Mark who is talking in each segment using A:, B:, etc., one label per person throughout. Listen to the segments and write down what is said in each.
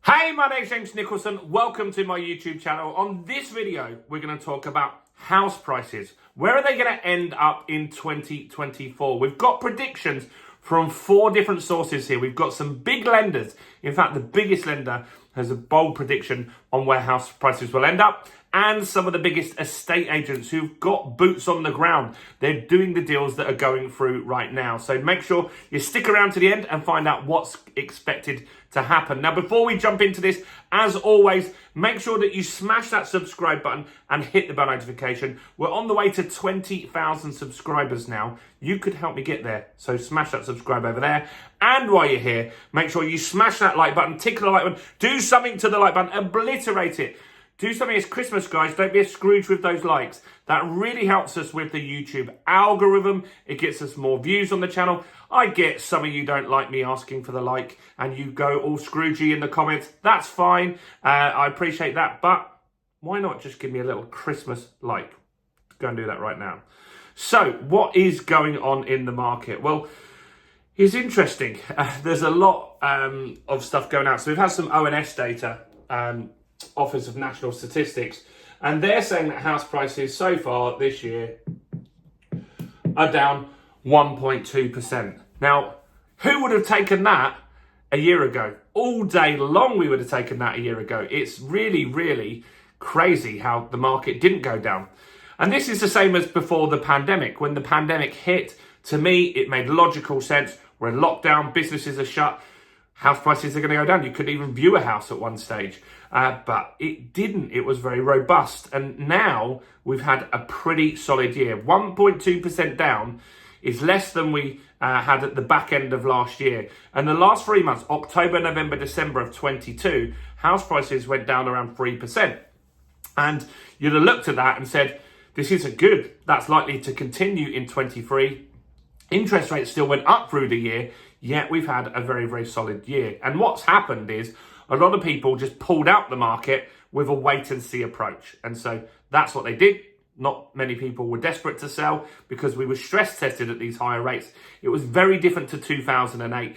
A: Hey, my name's James Nicholson. Welcome to my YouTube channel. On this video, we're going to talk about house prices. Where are they going to end up in 2024? We've got predictions from 4 different sources here. We've got some big lenders. In fact, the biggest lender has a bold prediction on where house prices will end up, and some of the biggest estate agents who've got boots on the ground. They're doing the deals that are going through right now. So make sure you stick around to the end and find out what's expected to happen. Now, before we jump into this, as always, make sure that you smash that subscribe button and hit the bell notification. We're on the way to 20,000 subscribers now. You could help me get there. So smash that subscribe over there. And while you're here, make sure you smash that like button, tickle the like button, do something to the like button, obliterate it. Do something. It's Christmas, guys. Don't be a Scrooge with those likes. That really helps us with the YouTube algorithm. It gets us more views on the channel. I get some of you don't like me asking for the like and you go all Scroogey in the comments. That's fine. I appreciate that. But why not just give me a little Christmas like? Go and do that right now. So what is going on in the market? Well, it's interesting. There's a lot of stuff going out. So we've had some ONS data, Office of National Statistics, and they're saying that house prices so far this year are down 1.2%. Now, who would have taken that a year ago? All day long we would have taken that a year ago. It's really, really crazy how the market didn't go down. And this is the same as before the pandemic. When the pandemic hit, to me, it made logical sense. We're in lockdown, businesses are shut, house prices are going to go down. You couldn't even view a house at one stage. But it didn't. It was very robust. And now we've had a pretty solid year. 1.2% down is less than we had at the back end of last year. And the last 3 months, October, November, December of 22, house prices went down around 3%. And you'd have looked at that and said, this isn't good. That's likely to continue in 23. Interest rates still went up through the year, yet we've had a very, very solid year. And what's happened is a lot of people just pulled out the market with a wait and see approach. And so that's what they did. Not many people were desperate to sell because we were stress tested at these higher rates. It was very different to 2008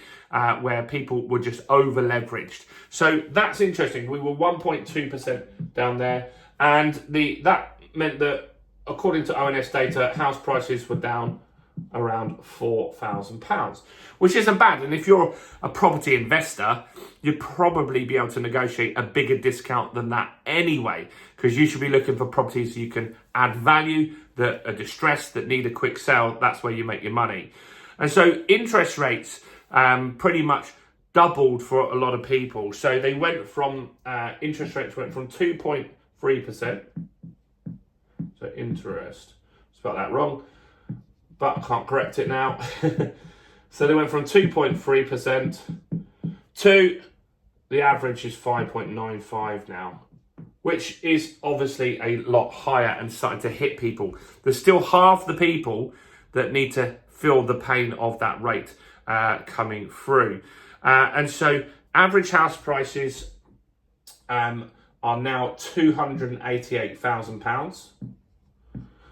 A: where people were just over leveraged. So that's interesting. We were 1.2% down there. And that meant that according to ONS data, house prices were down around £4,000, which isn't bad. And if you're a property investor, you'd probably be able to negotiate a bigger discount than that anyway, because you should be looking for properties you can add value, that are distressed, that need a quick sale. That's where you make your money. And so interest rates pretty much doubled for a lot of people. So they went from, interest rates went from 2.3%. So interest, spelled that wrong, but I can't correct it now. So they went from 2.3% to the average is 5.95 now, which is obviously a lot higher and starting to hit people. There's still half the people that need to feel the pain of that rate coming through. And so average house prices are now £288,000,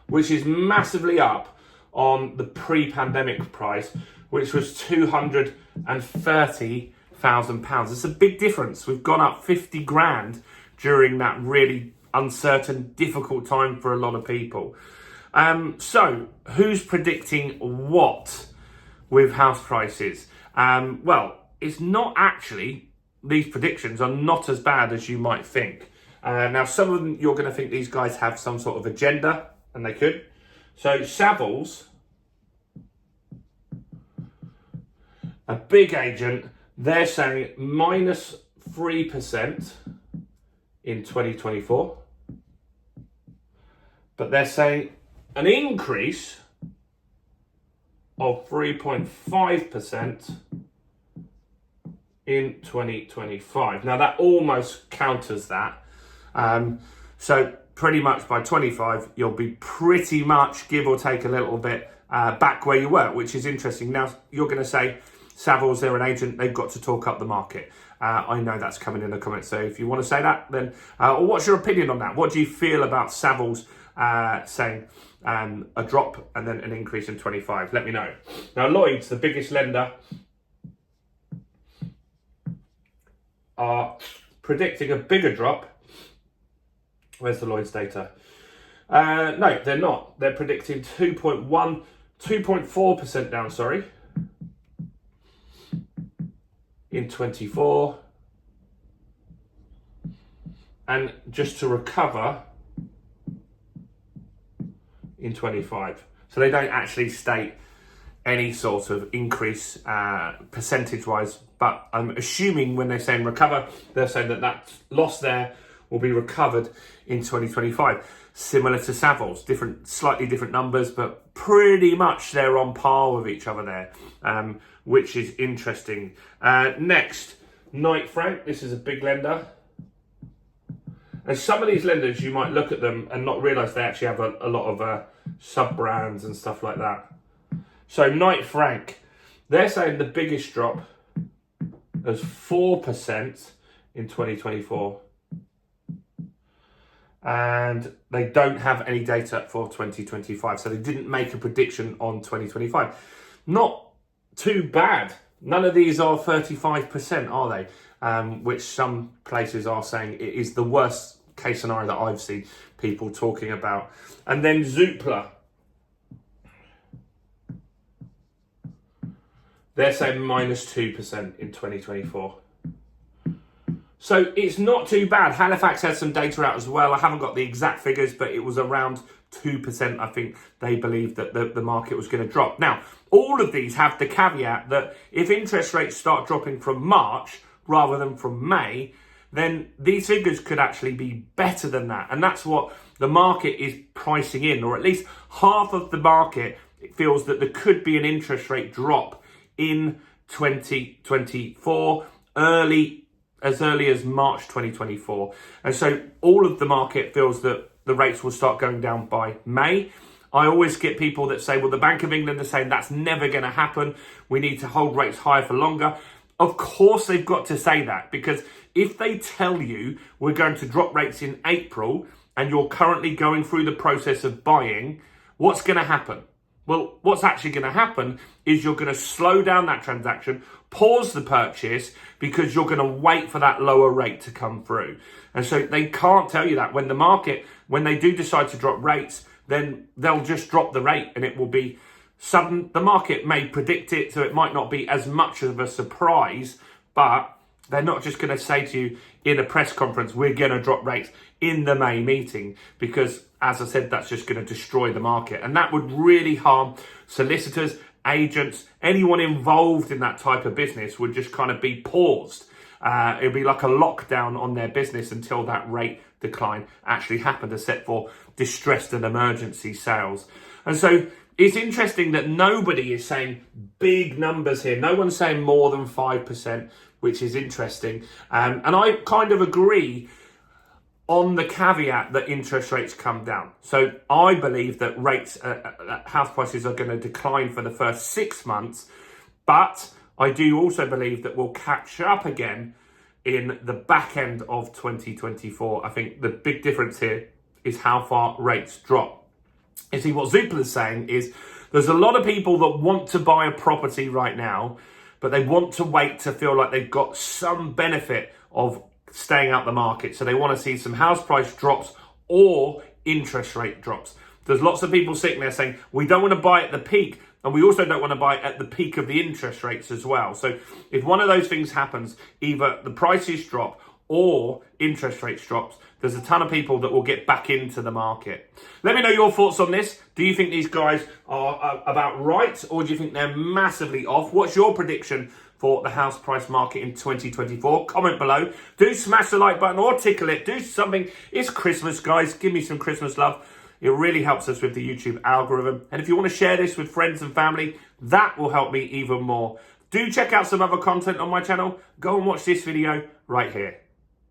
A: which is massively up on the pre-pandemic price, which was £230,000. It's a big difference. We've gone up 50 grand during that really uncertain, difficult time for a lot of people. So who's predicting what with house prices? Well, it's not actually, these predictions are not as bad as you might think. Now, some of them, you're going to think these guys have some sort of agenda, and they could. So Savills, a big agent, they're saying minus 3% in 2024. But they're saying an increase of 3.5% in 2025. Now that almost counters that. So pretty much by 25, you'll be pretty much, give or take a little bit, back where you were, which is interesting. Now, you're going to say, Savills, they're an agent, they've got to talk up the market. I know that's coming in the comments, so if you want to say that, then what's your opinion on that? What do you feel about Savills saying a drop and then an increase in 25? Let me know. Now, Lloyd's, the biggest lender, are predicting a bigger drop. Where's the Lloyd's data? No, they're not. They're predicting 2.4% down, sorry, in 24. And just to recover in 25. So they don't actually state any sort of increase percentage-wise, but I'm assuming when they're saying recover, they're saying that loss there will be recovered in 2025. Similar to Savills, slightly different numbers, but pretty much they're on par with each other there, which is interesting. Next, Knight Frank. This is a big lender. And some of these lenders, you might look at them and not realise they actually have a lot of sub-brands and stuff like that. So Knight Frank, they're saying the biggest drop is 4% in 2024. And they don't have any data for 2025. So they didn't make a prediction on 2025. Not too bad. None of these are 35%, are they? Which some places are saying it is the worst case scenario that I've seen people talking about. And then Zoopla, they're saying -2% in 2024. So it's not too bad. Halifax has some data out as well. I haven't got the exact figures, but it was around 2%. I think they believed that the market was going to drop. Now, all of these have the caveat that if interest rates start dropping from March rather than from May, then these figures could actually be better than that. And that's what the market is pricing in, or at least half of the market feels that there could be an interest rate drop in 2024, as early as March 2024. And so all of the market feels that the rates will start going down by May. I always get people that say, well, the Bank of England are saying that's never going to happen. We need to hold rates higher for longer. Of course, they've got to say that, because if they tell you we're going to drop rates in April and you're currently going through the process of buying, what's going to happen? Well, what's actually going to happen is you're going to slow down that transaction, pause the purchase, because you're going to wait for that lower rate to come through. And so they can't tell you that. When they do decide to drop rates, then they'll just drop the rate and it will be sudden. The market may predict it, so it might not be as much of a surprise, but they're not just going to say to you in a press conference, we're going to drop rates in the May meeting, because, as I said, that's just going to destroy the market. And that would really harm solicitors, agents, anyone involved in that type of business would just kind of be paused. It'd be like a lockdown on their business until that rate decline actually happened, except for distressed and emergency sales. And so it's interesting that nobody is saying big numbers here. No one's saying more than 5%, which is interesting. And I kind of agree on the caveat that interest rates come down. So I believe that house prices are going to decline for the first 6 months, but I do also believe that we'll catch up again in the back end of 2024. I think the big difference here is how far rates drop. You see, what Zoopla is saying is there's a lot of people that want to buy a property right now, but they want to wait to feel like they've got some benefit of staying out the market. So they want to see some house price drops or interest rate drops. There's lots of people sitting there saying, we don't want to buy at the peak, and we also don't want to buy at the peak of the interest rates as well. So if one of those things happens, either the prices drop or interest rates drops, there's a ton of people that will get back into the market. Let me know your thoughts on this. Do you think these guys are about right, or do you think they're massively off? What's your prediction for the house price market in 2024? Comment below. Do smash the like button or tickle it. Do something. It's Christmas, guys. Give me some Christmas love. It really helps us with the YouTube algorithm. And if you want to share this with friends and family, that will help me even more. Do check out some other content on my channel. Go and watch this video right here.